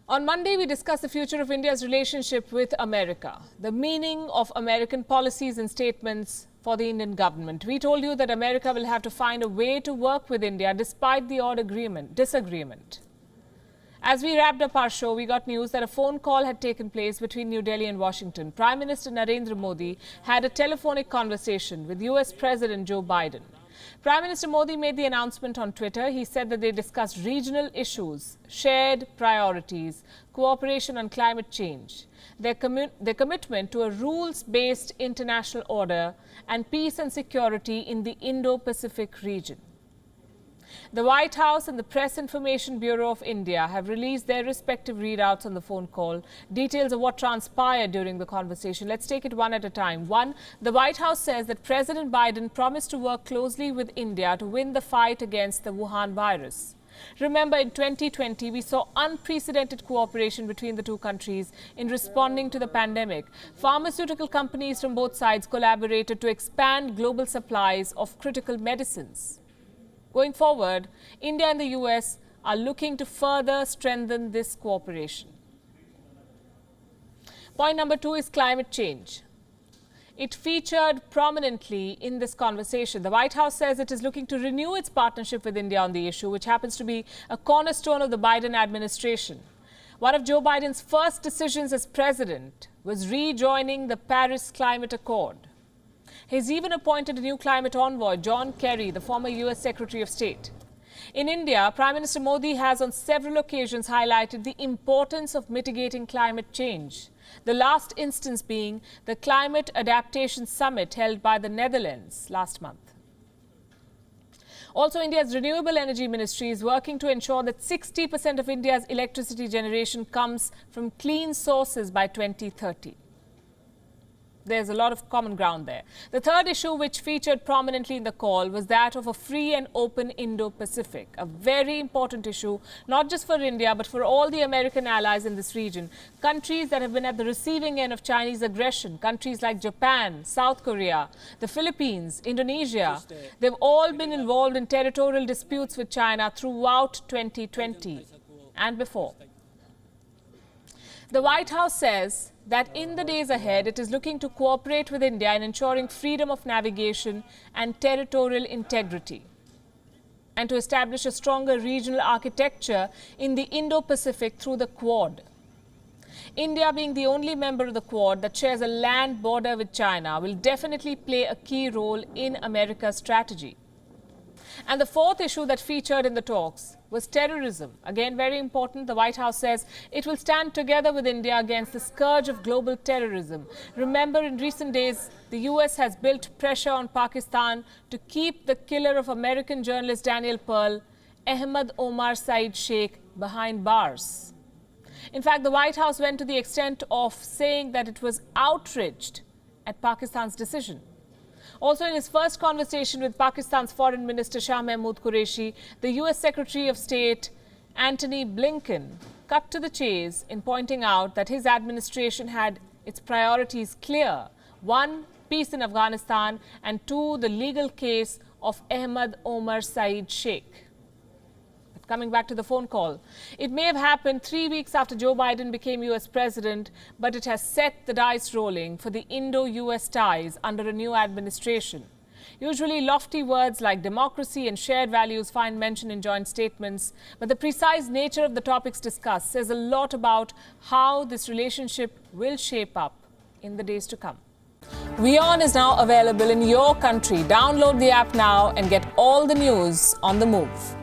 On Monday, we discussed the future of India's relationship with America, the meaning of American policies and statements for the Indian government. We told you that America will have to find a way to work with India despite the odd disagreement. As we wrapped up our show, we got news that a phone call had taken place between New Delhi and Washington. Prime Minister Narendra Modi had a telephonic conversation with US President Joe Biden. Prime Minister Modi made the announcement on Twitter. He said that they discussed regional issues, shared priorities, cooperation on climate change, their commitment to a rules-based international order, and peace and security in the Indo-Pacific region. The White House and the Press Information Bureau of India have released their respective readouts on the phone call, details of what transpired during the conversation. Let's take it one at a time. One, the White House says that President Biden promised to work closely with India to win the fight against the Wuhan virus. Remember, in 2020, we saw unprecedented cooperation between the two countries in responding to the pandemic. Pharmaceutical companies from both sides collaborated to expand global supplies of critical medicines. Going forward, India and the US are looking to further strengthen this cooperation. Point number two is climate change. It featured prominently in this conversation. The White House says it is looking to renew its partnership with India on the issue, which happens to be a cornerstone of the Biden administration. One of Joe Biden's first decisions as president was rejoining the Paris Climate Accord. He's even appointed a new climate envoy, John Kerry, the former US Secretary of State. In India, Prime Minister Modi has on several occasions highlighted the importance of mitigating climate change. The last instance being the Climate Adaptation Summit held by the Netherlands last month. Also, India's Renewable Energy Ministry is working to ensure that 60% of India's electricity generation comes from clean sources by 2030. There's a lot of common ground there. The third issue which featured prominently in the call was that of a free and open Indo-Pacific, a very important issue, not just for India, but for all the American allies in this region. Countries that have been at the receiving end of Chinese aggression, countries like Japan, South Korea, the Philippines, Indonesia, they've all been involved in territorial disputes with China throughout 2020 and before. The White House says that in the days ahead, it is looking to cooperate with India in ensuring freedom of navigation and territorial integrity, and to establish a stronger regional architecture in the Indo-Pacific through the Quad. India, being the only member of the Quad that shares a land border with China, will definitely play a key role in America's strategy. And the fourth issue that featured in the talks was terrorism. Again, very important. The White House says it will stand together with India against the scourge of global terrorism. Remember, in recent days, the US has built pressure on Pakistan to keep the killer of American journalist Daniel Pearl, Ahmad Omar Saeed Sheikh, behind bars. In fact, the White House went to the extent of saying that it was outraged at Pakistan's decision. Also, in his first conversation with Pakistan's Foreign Minister Shah Mahmood Qureshi, the US Secretary of State Antony Blinken cut to the chase in pointing out that his administration had its priorities clear. One, peace in Afghanistan, and two, the legal case of Ahmad Omar Saeed Sheikh. Coming back to the phone call, it may have happened 3 weeks after Joe Biden became US president, but it has set the dice rolling for the Indo-US ties under a new administration. Usually lofty words like democracy and shared values find mention in joint statements, but the precise nature of the topics discussed says a lot about how this relationship will shape up in the days to come. WION is now available in your country. Download the app now and get all the news on the move.